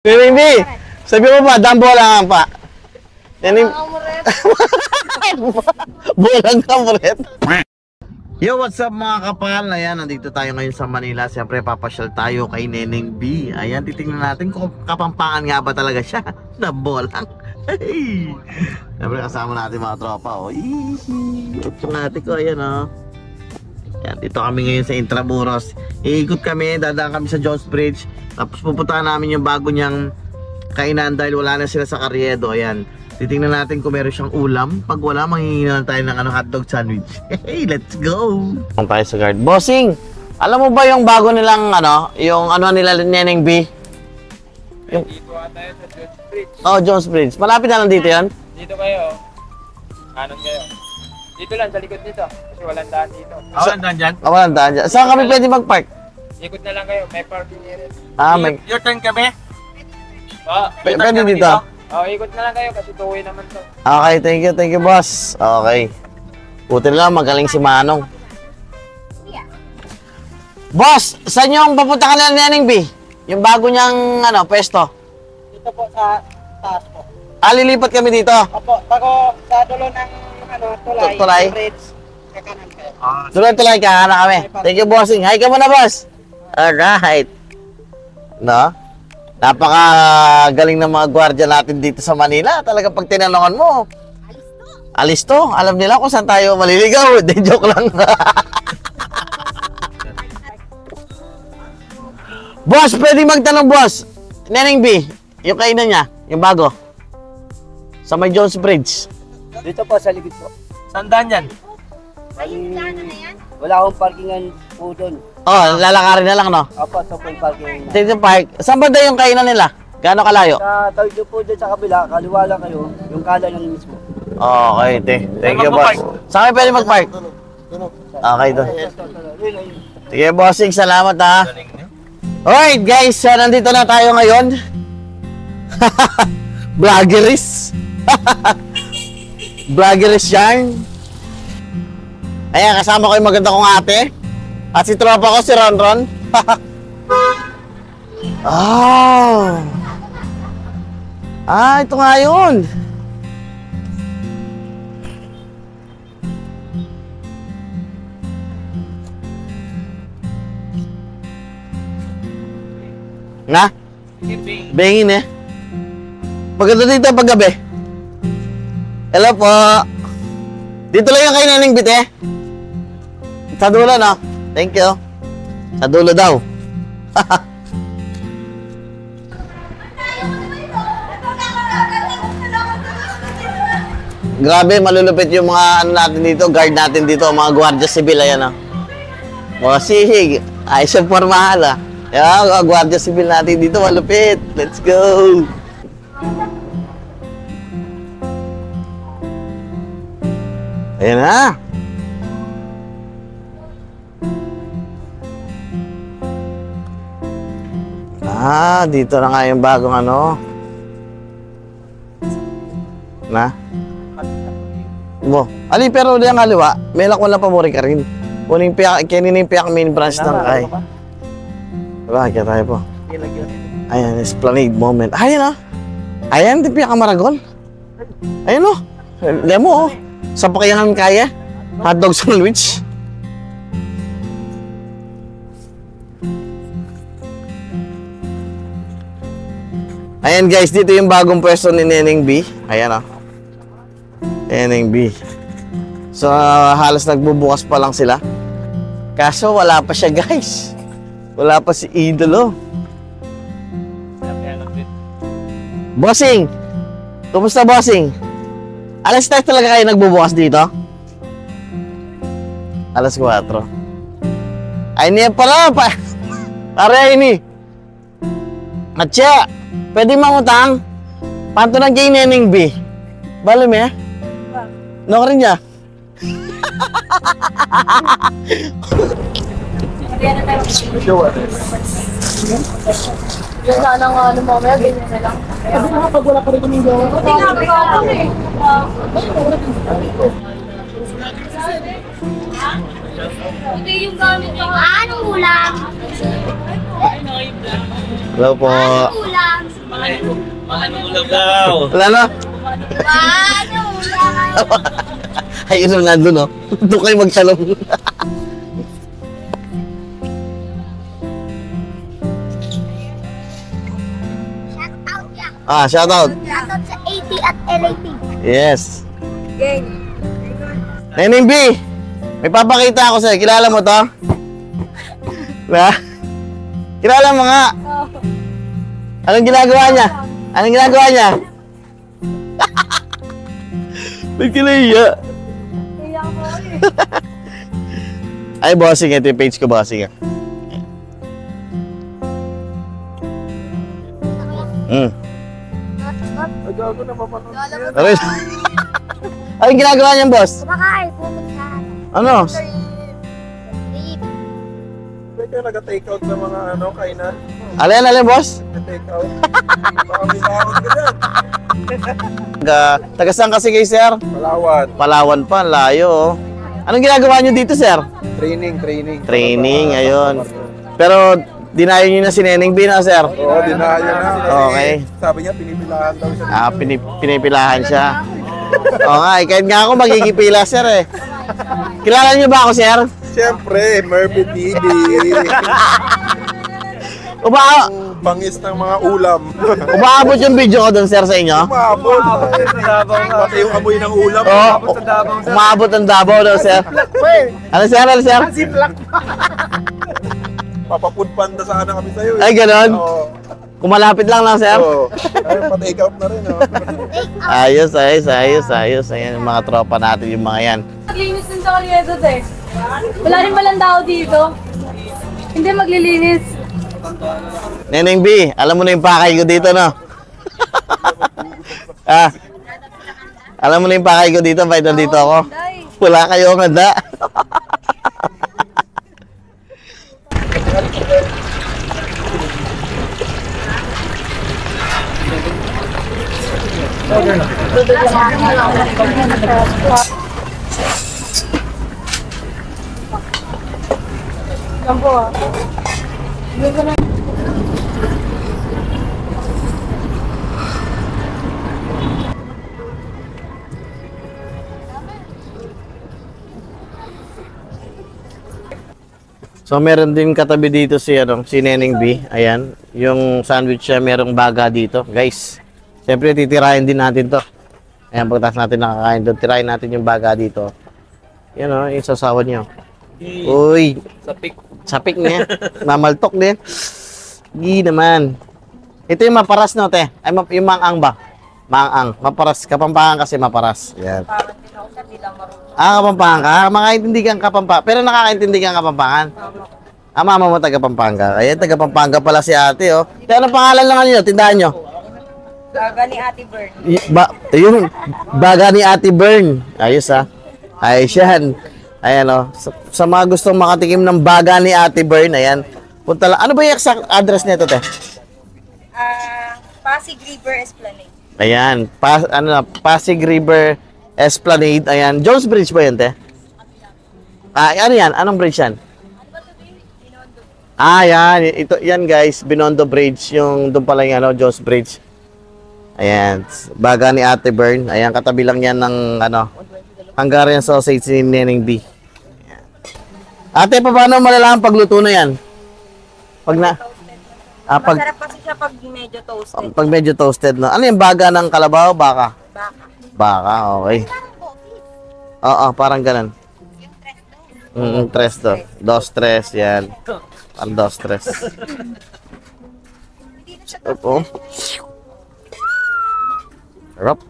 Hindi. Sabi mo pa, dambo lang pa. Yan yung... Bulang kamuret. Yo, what's up mga kapal? Ayan, nandito tayo ngayon sa Manila. Siyempre, papasyal tayo kay Neneng B. Ayan, titingnan natin kung kapampangan nga ba talaga siya. Dambo lang. Hey. Siyempre, kasama natin mga tropa. Oh. Yung ate ko, ayan oh. Ayan, dito kami ngayon sa Intramuros. Iikot kami, dadaan kami sa Jones Bridge. Tapos pupuntahan namin yung bago niyang kainan dahil wala na sila sa Carriedo. Ayan, titingnan natin kung meron siyang ulam. Pag wala, manghihingi na tayo ng hotdog sandwich. Hey, let's go! Kung tayo sa guard. Bossing, alam mo ba yung bago nilang yung nila Neneng B? Yung... Dito ata yun sa Jones Bridge. Oh, Jones Bridge. Malapit na lang dito yan? Dito kayo. Kanan kayo. Dito lang, sa likod nito. Kasi walang daan dito. Walang daan dyan? Walang daan dyan. Saan kami pwede mag-park? Ikot na lang kayo, may parking area. May... Your turn kami? Pwede dito? Ikot na lang kayo kasi tuwi naman to. Okay, thank you boss. Okay. Buti lang, magaling si Manong. Boss, saan yung papunta ka na Neneng B? Yung bago niyang pwesto? Dito po sa taas po. Lilipat kami dito. Opo, bago sa dulo ng tulay. Tulay? Bridge, kakanan kayo. Tuloy-tuloy ka na kami. Thank you, bossing. Hi ka muna, boss. Alright. No? Napaka-galing ng mga gwardiya natin dito sa Manila. Talaga pag tinanongan mo, alis to. Alam nila kung saan tayo maliligaw. De, joke lang. Boss, pwede magtanong, boss. Neneng B, yung kainan niya, yung bago. Sa may Jones Bridge. Dito po sa likod po. Saan daan yan? Wala akong parkingan po doon. Oh, lalakarin na lang, no? Opo, ito po yung parking. Dito park. Saan ba yung kainan nila? Gaano kalayo? Sa tawid po doon sa kabila, kaliwa lang kayo, yung kanan lang mismo. Okay, thank you, boss. Saan kayo pwede mag-park? Okay, doon. Sige, bossing. Salamat, ha. Alright, guys. Nandito na tayo ngayon. Vloggeris. Vloggeris yan. Ayan, kasama ko yung maganda kong ate. At si tropa ko, si Ronron. Oh. Ito nga yun. Na? Bengin eh. Maganda dito paggabi. Hello po. Dito lang yung kay Neneng B, eh. Sa dulo, no? Thank you. Sa dulo daw. Grabe, malulupit yung mga natin dito, guard natin dito, mga gwardiya sibil, ayan, oh. Mga sihig. Ayos yung formahan, ah. Yan, mga gwardiya sibil natin dito, malupit. Let's go. Ayan na. Dito na nga yung bagong Na? Mo. Ali, pero ulit ang haliwa. May lakwan lang pamuri ka rin. Kuning piyak, kininin piyak main branch ng kay. Diba, kaya tayo po. Ayan, Esplanade moment. Ayan, Ayan, di piyak ang Maragol. Ayan, Lemo, sa pakayangan kaya. Hotdog sandwich. Ayan guys, dito yung bagong pwesto ni Neneng B. Ayan Neneng B. So, halos nagbubukas pa lang sila. Kaso, wala pa siya guys. Wala pa si Idolo. Bossing! Kumusta, bossing? Alas 3 talaga kayo nagbubukas dito? Alas 4. Ay, niya pala. Pare, ini. Matya, pwede mangutang? Panto ng kay Neneng B. Balo mo ya? No rin niya? Yung sana nga mamaya, ganyan na lang. Sabi na pag wala pa rin kaming gawa. Hindi nga ako Hindi yung gamit ko. Anong ulam? Hello po. Anong ulam? Anong ulam daw? Wala na. Anong ulam? Ayun lang nandun, no? Doon kayo magsalong. Shout out Shoutout. yan. Shout out sa AT at LAT. Yes. Gang. Neneng B, may papakita ako sa'yo. Kilala mo to? Ba? Kilala mo nga. Anong ginagawa niya? Anong ginagawa niya? Ba't kinaiya? Ay, bossing. Ito yung page ko, bossing. Nagago na mapanood yan. Aray. Anong ginagawa niyan, boss? Kumakain, pupunta. Ano? Pwede ka nag-take out sa mga kainan. Alin, boss? Nag-take out. Baka may nakakot ka dyan. Taga saan kasi kayo, sir? Palawan. Palawan pa, ang layo. Oh. Anong ginagawa niyo dito, sir? Training. Training, ayun. Pero dinayo niyo na si Neneng B, na, sir? Oo, dinayo na. Kasi Okay. sabi niya, pinipilahan daw siya. Pinipilahan siya. Oo nga, kahit nga ako magigipila, sir, eh. Kilala niyo ba ako, sir? Siyempre, Murphy TV. Bangis ng mga ulam. Umaabot yung video ko dun, sir, sa inyo? Umabot. Pati yung amoy ng ulam. Oo, umaabot ang Davao daw, sir. Ano, sir? Ano, sir? Papapudpanda sana kami sa'yo. Ay, ganon? Oo. Kumalapit lang, sir? Oo. Ay, pa-take out na rin. Ayos. Ayan, yung mga tropa natin, yung mga yan. Maglinis din sa Caliedo, eh. Wala rin malang tao dito. Hindi maglilinis. Neneng B, alam mo na yung pakay ko dito, no? Alam mo na yung pakay ko dito, kahit nandito ako? Wala kayong handa. So meron din katabi dito si Neneng B. Ayan, yung sandwich siya merong baga dito, guys. Siyempre titirahin din natin 'to. Ayan, pagkatapos natin nakakain doon, tirahin natin yung baga dito. Yan yung sasawan niyo. Uy, sapik niya. Mamaltok din. Gi naman. Ito yung maparas, no, te? Ay, yung maang ba? Maang. Maparas. Kapampangan kasi maparas. Yan. Kapampangan ka? Makaintindi kang Kapampangan. Pero nakakaintindi kang Kapampangan. Mama mo taga Pampanga. Ayan, taga Pampanga pala si ate, oh. Kaya anong pangalan lang niyo? Tindahan nyo? Baga ni Ate Bern. Yung baga ni Ate Bern. Ayos, ha? Ayos yan. Ayan, oh. Sa mga gustong makatikim ng baga ni Ate Bern, ayan. Punta lang. Ano ba yung exact address nito, te? Pasig River Esplanade. Ayan. Pasig River Esplanade. Ayan. Jones Bridge ba yun, te? Ano yan? Anong bridge yan? Yan. Ito, yan, guys. Binondo Bridge. Yung doon pala yung Jones Bridge. Ayan. Baga ni Ate Bern. Ayan. Katabi lang yan ng Hungarian sausage ni Neneng B. Ayan. Ate, paano malalaman pagluto na yan? Masarap kasi siya pag medyo toasted. Pag medyo toasted, no? Ano yung baga ng kalabaw? Baka? Baka, okay. Oo, parang ganun. Tres to. Dos, tres, yan. Parang dos, tres. Opo. Sarap.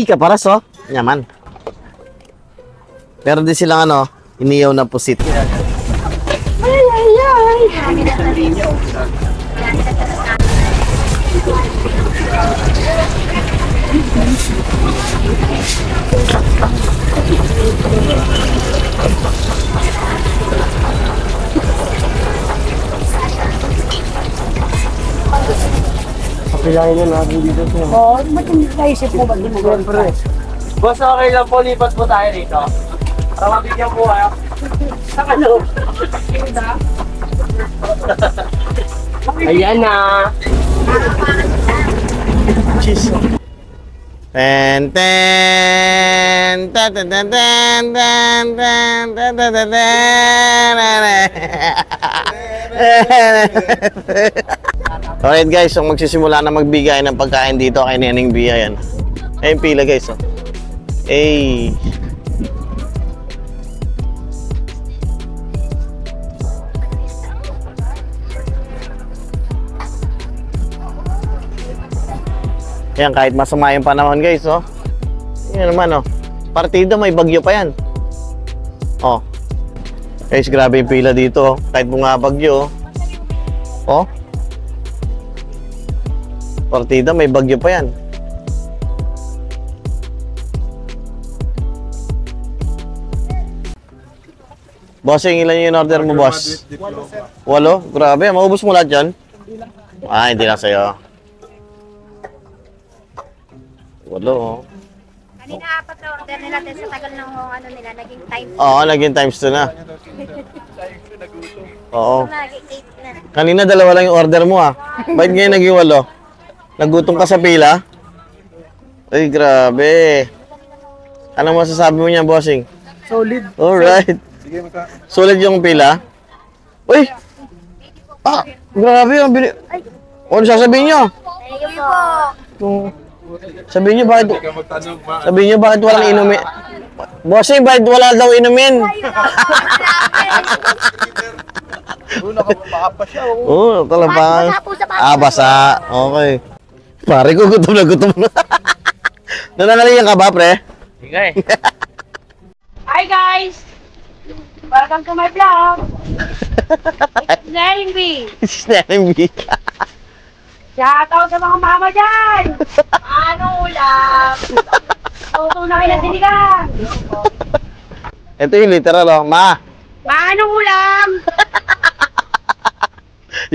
Kaparas, oh. Yaman. Meron din silang iniyaw na pusit. Kapilahin na natin dito. Ba't hindi naisip mo? Ba't hindi mo? Boss, okay lang po. Lipat po tayo dito. Mabigyan ko kayo. Ayan na. Cheese. Ten ten ten ten ten ten ten ten ten ten ten ten. Alright guys, so magsisimula na magbigay ng pagkain dito kay Neneng B. Ayan. Ayun pila guys. Oh. Hey. Ayan, kahit masama yung panahon guys, oh. Yan naman, oh. Partida, may bagyo pa yan. Oh. Guys, grabe yung pila dito, oh. Kahit bunga bagyo, oh. Oh. Partida, may bagyo pa yan. Bossing, ilan yung order mo, boss? 8? Grabe, maubos mo lahat yan? Ah, hindi lang sa'yo. 8, oh. Kanina 4 na order nila din sa tagal ng ano nila, naging time. Oo, naging times 2 na. Oo. Naging 8 na. Kanina 2 lang yung order mo, ah. Bakit ngayon naging 8? Nagutom ka sa pila? Ay, grabe. Anong masasabi mo niya, bossing? Solid. Alright. Solid yung pila? Uy! Ah! Grabe yung bili... Ano sasabihin nyo? Thank you po. Sabihin nyo bakit walang inumin? Bossing, bakit wala daw inumin? Baka pa siya. Oo, talagang. Basa po sa basa. Ah, basa. Okay. Pare ko, gutom na. Nananaliyan ka ba, pre? Sige. Hi guys! Welcome to my vlog! It's Neneng B! Neneng B. Shoutout sa mga mama dyan! Ano ulam? Tuto na kayo ng sinigang! Ito yung literal, oh. Ma! Paano ulam?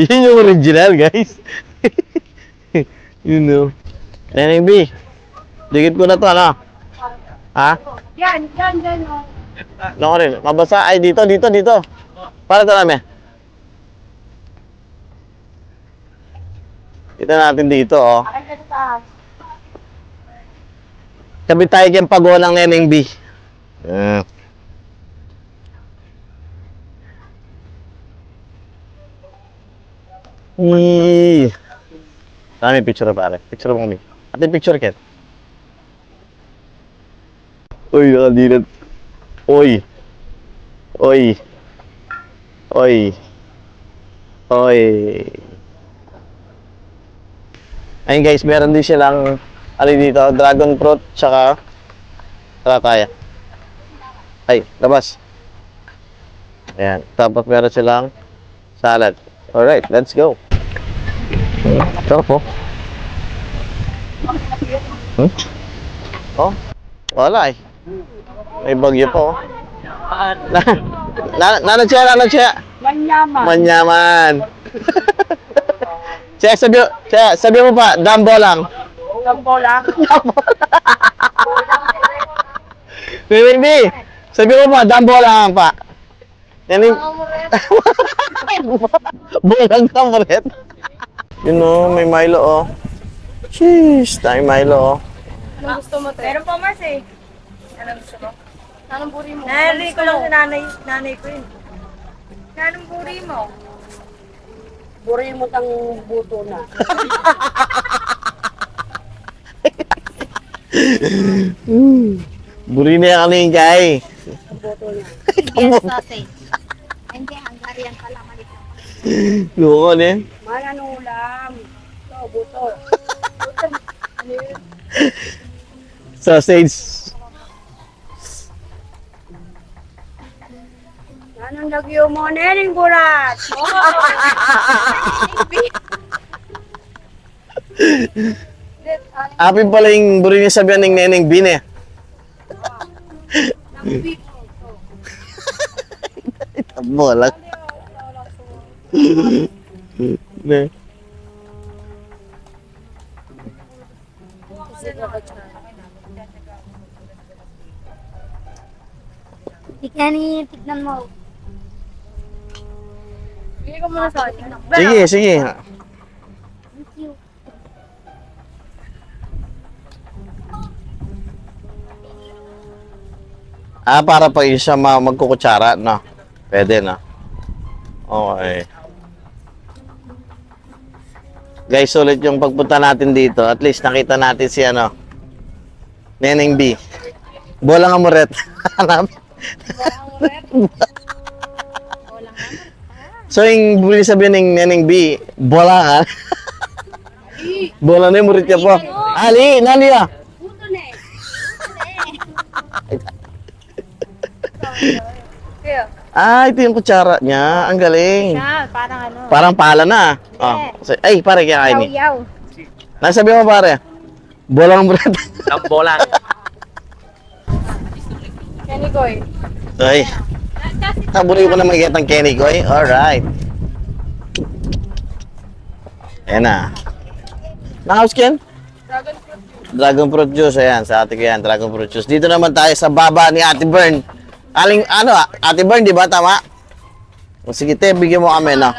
Yun yung original, guys. You know. Neneng B. Dikit ko na to, ano? Ha? Yan. Oh. Ano rin? Mabasa? Ay, dito. Para ito namin. Kita natin dito, oh. Akin ka sa taas. Sabi tayo kayong pag-o ng Neneng B. Dami picture pare. Picture mo kami. Ate picture ket. Uy, nakadilat. Uy. Ayun guys, meron din silang ano dito, dragon fruit, tsaka talataya. Ay, labas. Ayan, tapos meron silang salad. Alright, let's go. Sarap po. Oh, wala eh. May bagyo po. Nanod siya. Manyaman. Sabi mo pa, Dambo lang. Baby, sabi mo pa, Dambo lang pa. Yan yung... Bulang kamuret. Yun o, may Milo o. Jeez, tayo Milo o. Anong gusto mo, te? Meron pa mas eh. Anong gusto mo? Anong buri mo? Nanay ko lang sa nanay ko yun. Anong buri mo? Buri mo tang buto na. Buri na yan kanina kay. Yes, sausage. Hindi, Hungarian pala. Malik lang. Loko na yan. Anong ulam? Ito, buto. Sausage. Anong lagyo mo? Neneng burat! Apin pala yung buri niya sabihan ng Neneng Bin eh. Bolag. Ne. Si Kenny, tignan mo. Bigay ko muna sa akin. Sige, sige. Thank you. Para pa isa magkukutsara, no? Pwede, no? Okay. Guys, sulit yung pagpunta natin dito. At least nakita natin si Neneng B. Bolang amuret. So, yung buli sabihin ng Neneng B, bola ka. Bola na yung murit niya po. Ali, nali ah. Puto na eh. Kaya, Ito yung kutsara niya. Ang galing. Siya, parang ano. Parang pala na. Ay, pare, kaya kain ni. Yaw. Nasabi mo, pare. Bolang murit. Ang bola. Kenny Koy. Ay. Nabuli ko na magigit ang Kenny ko eh. Alright. Ayan na. Nakaus Ken? Dragon fruit juice. Ayan, sa ate ko yan. Dragon fruit juice. Dito naman tayo sa baba ni Ate Bern. Ate Bern, di ba? Tama? Sige, te, bigyan mo kami, no?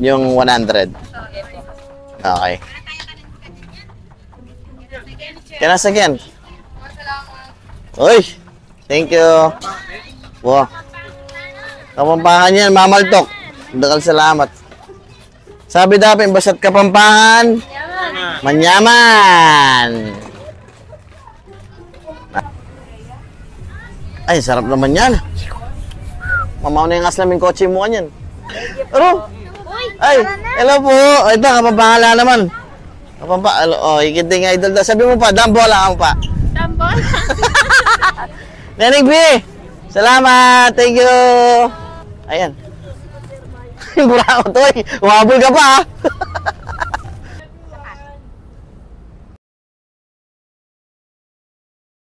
Yung 100. Okay. Kaya nasa Ken? Uy! Thank you. Wow. Kapampangan yan, mamaltok. Dakal salamat. Sabi dapat, basat Kapampangan. Manyaman. Ay, sarap naman yan. Mamaw na yung aslaming kotse mo kanyan. Ano? Ay, hello po. Ito, Kapampangan naman. Kapampangan, ikiting idol daw. Sabi mo pa, dambola ka pa. Tambol. Neneng B! Salamat! Thank you! Ayan. Yung burako to eh. Umabol ka pa ah.